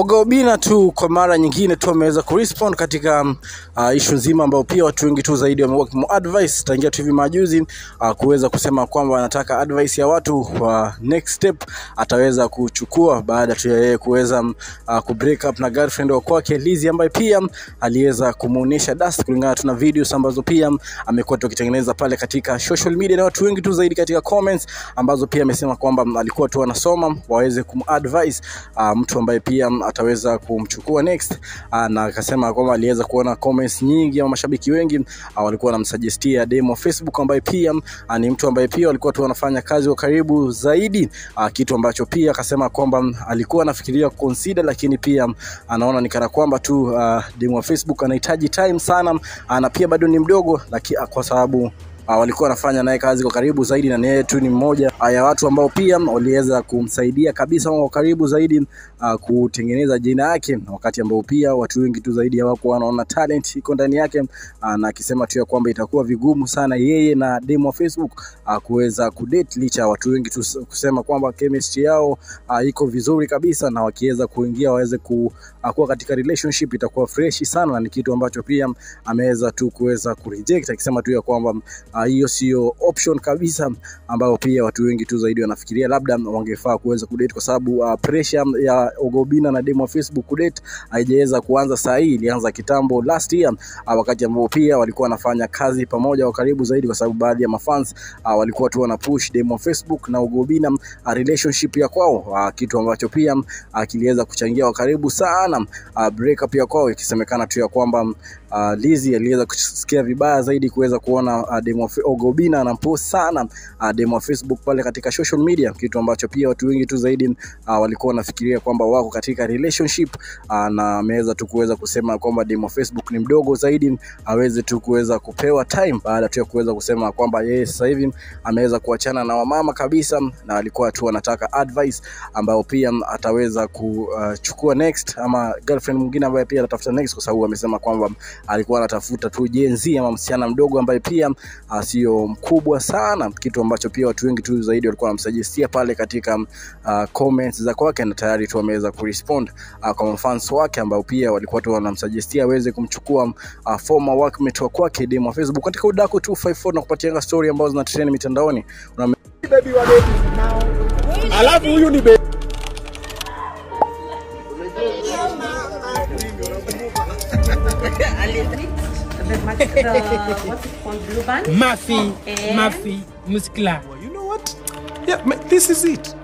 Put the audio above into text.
Oga Obinna tu kwa mara nyingine tu ameweza kurespond katika issue nzima ambayo pia watu wengi tu zaidi wamekuwa advice tangia tu hivi majuzi kuweza kusema kwamba anataka advice ya watu wa next step ataweza kuchukua baada tu ya yeye kuweza ku break up na girlfriend wa kwake Lizzy, ambaye pia aliweza kumuonesha dust kulingana tu na videos ambazo pia amekuwa tukitengeneza pale katika social media, na watu wengi tu zaidi katika comments ambazo pia amesema kwamba alikuwa tu anasoma waweze kumadvise mtu ambaye pia ataweza kumchukua next, na akasema kwamba aliweza kuona comments nyingi ama mashabiki wengi walikuwa wanamsuggestia demo Facebook ambaye pia ni mtu ambaye pia walikuwa tu wanafanya kazi kwa karibu zaidi, kitu ambacho pia akasema kwamba alikuwa anafikiria consider, lakini pia anaona ni kana kwamba tu demo Facebook anahitaji time sana, na pia bado ni mdogo, lakini kwa sababu walikuwa wanafanya naye kazi kwa karibu zaidi, na yeye tu ni mmoja ya watu ambao pia waliweza kumsaidia kabisa kwa karibu zaidi kutengeneza jina yake, wakati ambao pia watu wengi tu zaidi hawako wanaona talent iko ndani yake, na akisema tu ya kwamba itakuwa vigumu sana yeye na demo Facebook kuweza kudate, licha watu wengi tu kusema kwamba chemistry yao iko vizuri kabisa, na wakiweza kuingia waweze kuwa katika relationship itakuwa fresh sana, na ni kitu ambacho pia ameweza tu kuweza kureject, akisema tu ya kwamba hiyo sio option kabisa, ambao pia watu wengi tu zaidi wanafikiria labda wangefaa kuweza kudate, kwa sababu pressure ya Oga Obinna na demo Facebook kudate haijaweza kuanza saa hii, ilianza kitambo last year, wakati ambao pia walikuwa wanafanya kazi pamoja kwa karibu zaidi, kwa sababu baadhi ya mafans walikuwa tu wana push demo Facebook na Oga Obinna relationship ya kwao, kitu ambacho pia kiliweza kuchangia kwa karibu sana break up ya kwao, ikisemekana tu ya kwamba Lizzy aliweza kusikia vibaya zaidi kuweza kuona demo Oga Obinna anapost sana demo Facebook pale katika social media, kitu ambacho pia watu wengi tu zaidi walikuwa wanafikiria kwamba wako katika relationship, na ameweza tu kuweza kusema kwamba demo Facebook ni mdogo zaidi, aweze tu kuweza kupewa time, baada tu ya kuweza kusema kwamba yeye sasa hivi ameweza kuachana na wamama kabisa, na alikuwa tu anataka advice ambao pia ataweza kuchukua next, ama girlfriend mwingine ambaye pia anatafuta next, kwa sababu amesema kwamba alikuwa anatafuta tu Gen Z ama msichana mdogo ambaye pia sio mkubwa sana, kitu ambacho pia watu wengi tu zaidi walikuwa wanamsuggestia pale katika comments za kwake, na tayari tu ameweza kurespond kwa fans wake ambao pia walikuwa tu wanamsuggestia aweze kumchukua former workmate wa kwake demo Facebook. Katika Udaku 254 na kupatia story ambazo zina trend mitandaoni, baby wa baby alafu huyu ni baby what's it called, blue band? Mafi muscular. Well, you know what? Yeah, this is it.